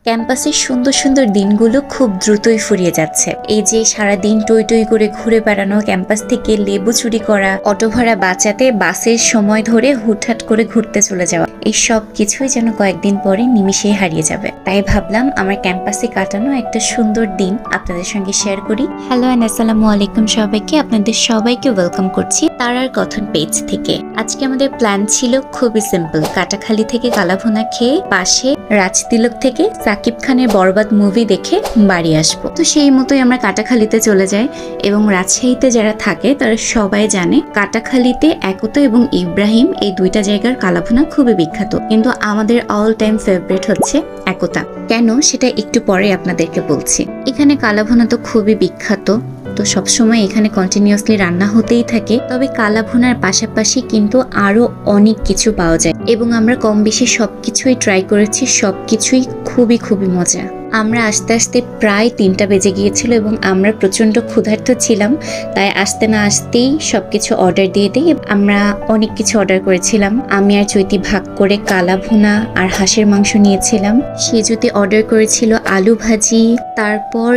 ক্যাম্পাসের সুন্দর সুন্দর দিনগুলো খুব দ্রুতই ফুরিয়ে যাচ্ছে। এই যে সারাদিন টই টই করে ঘুরে বেড়ানো, ক্যাম্পাস থেকে লেবু চুরি করা, অটো ভাড়া বাঁচাতে বাসের সময় ধরে হুটহাট করে ঘুরতে চলে যাওয়া, এই সব কিছুই যেন কয়েকদিন পরে নিমিশেই হারিয়ে যাবে। তাই ভাবলাম আমার ক্যাম্পাসে কাটানো একটা সুন্দর দিন আপনাদের সঙ্গে শেয়ার করি। হ্যালো এন্ড আসসালামু আলাইকুম সবাইকে, আপনাদের সবাইকে ওয়েলকাম করছি তারার কথন পেজ থেকে। আজকে আমাদের প্ল্যান ছিল খুবই সিম্পল, কাটাখালী থেকে কালাভুনা খেয়ে পাশে রাজতিলক থেকে সাকিব খানের বরবাদ মুভি দেখে বাড়ি আসবো। তো সেই মতোই আমরা কাটাখালীতে চলে যাই এবং রাজশাহীতে যারা থাকে তারা সবাই জানে কাটাখালীতে একতা এবং ইব্রাহিম এই দুইটা জায়গার কালাভুনা খুবই বিখ্যাত, কিন্তু আমাদের অল টাইম ফেভারিট হচ্ছে একতা। কেন সেটা একটু পরে আপনাদেরকে বলছি। এখানে কালাভুনা তো খুবই বিখ্যাত, তো সবসময় এখানে কন্টিনিউয়াসলি রান্না হতেই থাকে। তবে কালাভুনার পাশাপাশি কিন্তু আরো অনেক কিছু পাওয়া যায় এবং আমরা কম বেশি সবকিছুই ট্রাই করেছি, সবকিছুই খুবই খুবই মজা। আমরা আস্তে আস্তে প্রায় 3টা বেজে গিয়েছিল এবং আমরা প্রচন্ড ক্ষুধার্ত ছিলাম, তাই আসতে না আসতেই সবকিছু অর্ডার দিয়ে দিই। আমরা অনেক কিছু অর্ডার করেছিলাম। আমি আর চৈতি ভাগ করে কালাভুনা আর হাঁসের মাংস নিয়েছিলাম। সে যদি অর্ডার করেছিল আলু ভাজি। তারপর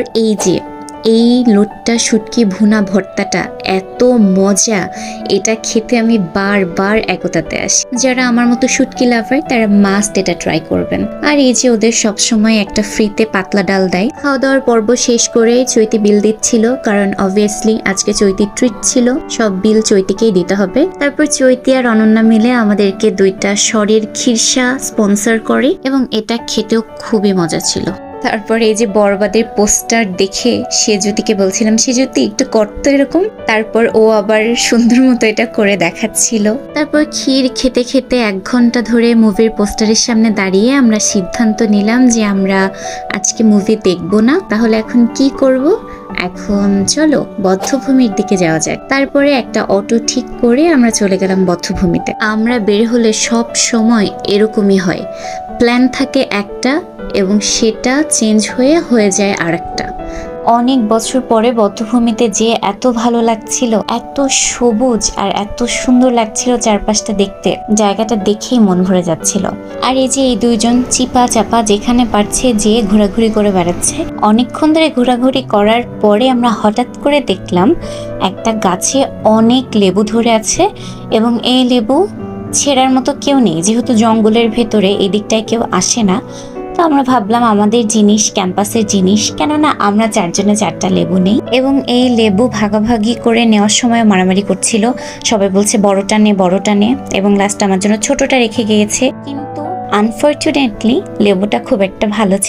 এই লোটটা শুটকি ভুনা ভর্তাটা এত মজা, এটা খেতে আমি বারবার একতাতে আসি। যারা আমার মতো শুটকি লাভার তারা মাস্ট এটা ট্রাই করবেন। আর এই যে ওদের সবসময় একটা ফ্রিতে পাতলা ডাল দেয়। খাওয়া দাওয়ার পর্ব শেষ করে চৈতি বিল দিচ্ছিল, কারণ অবভিয়াসলি আজকে চৈতি ট্রিট ছিল, সব বিল চৈতিকেই দিতে হবে। তারপর চৈতি আর অনন্যা মিলে আমাদেরকে 2টা সরের খিরসা স্পন্সর করে এবং এটা খেতেও খুবই মজা ছিল। তারপর এই যে বরবাদের পোস্টার দেখে সেজুতিকে বলছিলাম, সেজুতি একটু করতো এরকম। তারপর ও আবার সুন্দর মতো এটা করে দেখাচ্ছিল। তারপর ক্ষীর খেতে খেতে 1 ঘন্টা ধরে মুভির পোস্টারের সামনে দাঁড়িয়ে আমরা সিদ্ধান্ত নিলাম যে আমরা আজকে মুভি দেখবো না। তাহলে এখন কি করব? এখন চলো বধ্যভূমির দিকে যাওয়া যাক। তারপরে একটা অটো ঠিক করে আমরা চলে গেলাম বধ্যভূমিতে। আমরা বের হলে সব সময় এরকমই হয়, প্ল্যান থাকে একটা এবং সেটা চেঞ্জ হয়ে যায় আরেকটা। অনেক বছর পরে বধ্যভূমিতে যে এত ভালো লাগছিল, এত সবুজ আর এত সুন্দর লাগছিল চারপাশটা দেখতে, জায়গাটা দেখেই মন ভরে যাচ্ছিল। আর এই যে এই 2জন চিপা চাপা যেখানে পারছে যে ঘোরাঘুরি করে বেড়াচ্ছে। অনেকক্ষণ ধরে ঘোরাঘুরি করার পরে আমরা হঠাৎ করে দেখলাম একটা গাছে অনেক লেবু ধরে আছে এবং এই লেবু ছেঁড়ার মতো কেউ নেই, যেহেতু জঙ্গলের ভেতরে এই দিকটায় কেউ আসে না। তো আমরা ভাবলাম আমাদের জিনিস, ক্যাম্পাসের জিনিস, কেননা আমরা 4 জনে 4টা লেবু নেই। এবং এই লেবু ভাগাভাগি করে নেওয়ার সময় মারামারি করছিল, সবাই বলছে বড়টা নে, এবং লাস্ট আমার জন্য ছোটটা রেখে গিয়েছে। কিন্তু আনফরচুনেটলি লেবুটা খুব একটা ভালো ছিল